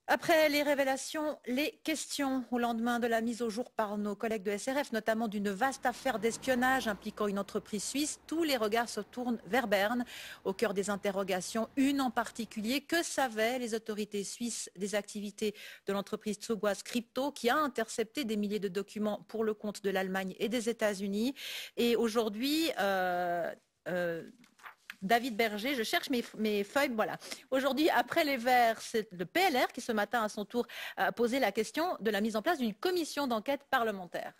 Après les révélations, les questions au lendemain de la mise au jour par nos collègues de SRF, notamment d'une vaste affaire d'espionnage impliquant une entreprise suisse. Tous les regards se tournent vers Berne. Au cœur des interrogations, une en particulier: que savaient les autorités suisses des activités de l'entreprise suédoise Crypto, qui a intercepté des milliers de documents pour le compte de l'Allemagne et des États-Unis. Et aujourd'hui, David Berger, je cherche mes feuilles, voilà. Aujourd'hui, après les Verts, c'est le PLR qui ce matin à son tour a posé la question de la mise en place d'une commission d'enquête parlementaire.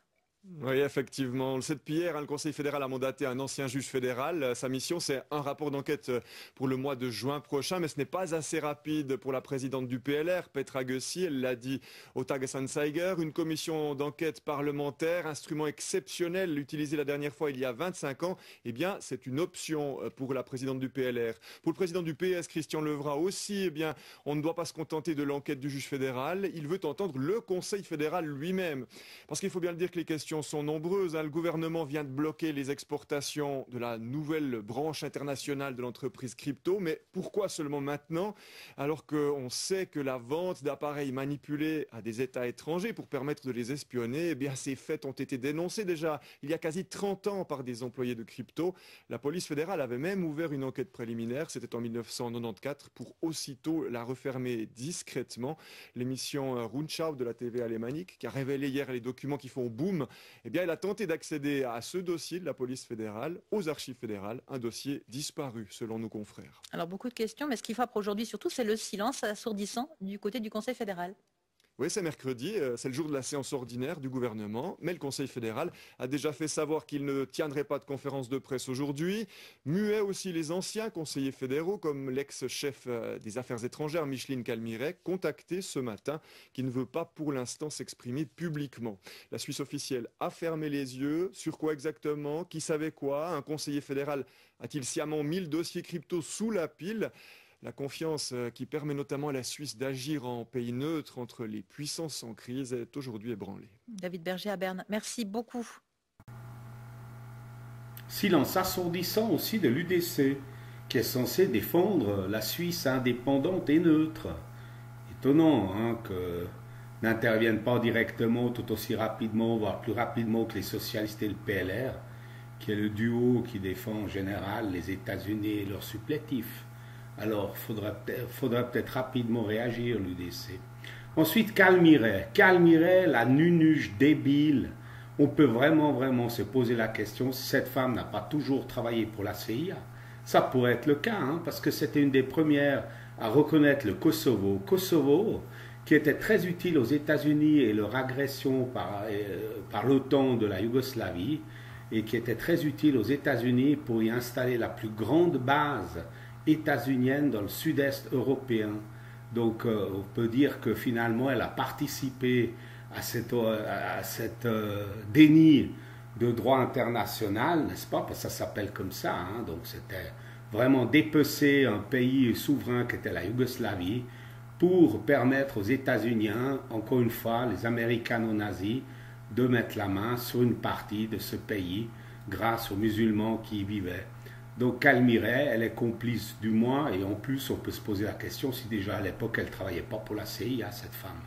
Oui, effectivement. On le sait depuis hier, le Conseil fédéral a mandaté un ancien juge fédéral. Sa mission, c'est un rapport d'enquête pour le mois de juin prochain, mais ce n'est pas assez rapide pour la présidente du PLR, Petra Gössi. Elle l'a dit au Tagesanzeiger. Une commission d'enquête parlementaire, instrument exceptionnel, utilisé la dernière fois il y a 25 ans, eh bien, c'est une option pour la présidente du PLR. Pour le président du PS, Christian Levra aussi, eh bien, on ne doit pas se contenter de l'enquête du juge fédéral. Il veut entendre le Conseil fédéral lui-même. Parce qu'il faut bien le dire que les questions sont nombreuses. Le gouvernement vient de bloquer les exportations de la nouvelle branche internationale de l'entreprise Crypto. Mais pourquoi seulement maintenant, alors qu'on sait que la vente d'appareils manipulés à des États étrangers pour permettre de les espionner, eh bien, ces faits ont été dénoncés déjà il y a quasi 30 ans par des employés de Crypto. La police fédérale avait même ouvert une enquête préliminaire, c'était en 1994, pour aussitôt la refermer discrètement. L'émission Rundschau de la TV alémanique, qui a révélé hier les documents qui font boom, eh bien, elle a tenté d'accéder à ce dossier de la police fédérale, aux archives fédérales, un dossier disparu, selon nos confrères. Alors, beaucoup de questions, mais ce qui frappe aujourd'hui surtout, c'est le silence assourdissant du côté du Conseil fédéral. Oui, c'est mercredi, c'est le jour de la séance ordinaire du gouvernement, mais le Conseil fédéral a déjà fait savoir qu'il ne tiendrait pas de conférence de presse aujourd'hui. Muet aussi les anciens conseillers fédéraux, comme l'ex-chef des affaires étrangères, Micheline Calmiret, contacté ce matin, qui ne veut pas pour l'instant s'exprimer publiquement. La Suisse officielle a fermé les yeux. Sur quoi exactement? Qui savait quoi? Un conseiller fédéral a-t-il sciemment mis le dossier crypto sous la pile? La confiance qui permet notamment à la Suisse d'agir en pays neutre entre les puissances en crise est aujourd'hui ébranlée. David Berger à Berne, merci beaucoup. Silence assourdissant aussi de l'UDC, qui est censé défendre la Suisse indépendante et neutre. Étonnant que n'interviennent pas directement tout aussi rapidement, voire plus rapidement que les socialistes et le PLR, qui est le duo qui défend en général les États-Unis et leurs supplétifs. Alors, faudra peut-être rapidement réagir, l'UDC. Ensuite, Calmiret, la nunuche débile. On peut vraiment se poser la question si cette femme n'a pas toujours travaillé pour la CIA. Ça pourrait être le cas, parce que c'était une des premières à reconnaître le Kosovo. Kosovo, qui était très utile aux États-Unis et leur agression par l'OTAN de la Yougoslavie, et qui était très utile aux États-Unis pour y installer la plus grande base états-unienne dans le sud-est européen. Donc on peut dire que finalement elle a participé à cette déni de droit international, n'est-ce pas? Parce que ça s'appelle comme ça, donc c'était vraiment dépecer un pays souverain qui était la Yougoslavie pour permettre aux États-Unis, encore une fois, les américano-nazis, de mettre la main sur une partie de ce pays grâce aux musulmans qui y vivaient. Donc Calmiret, elle est complice du moins, et en plus on peut se poser la question si déjà à l'époque elle ne travaillait pas pour la CIA, cette femme.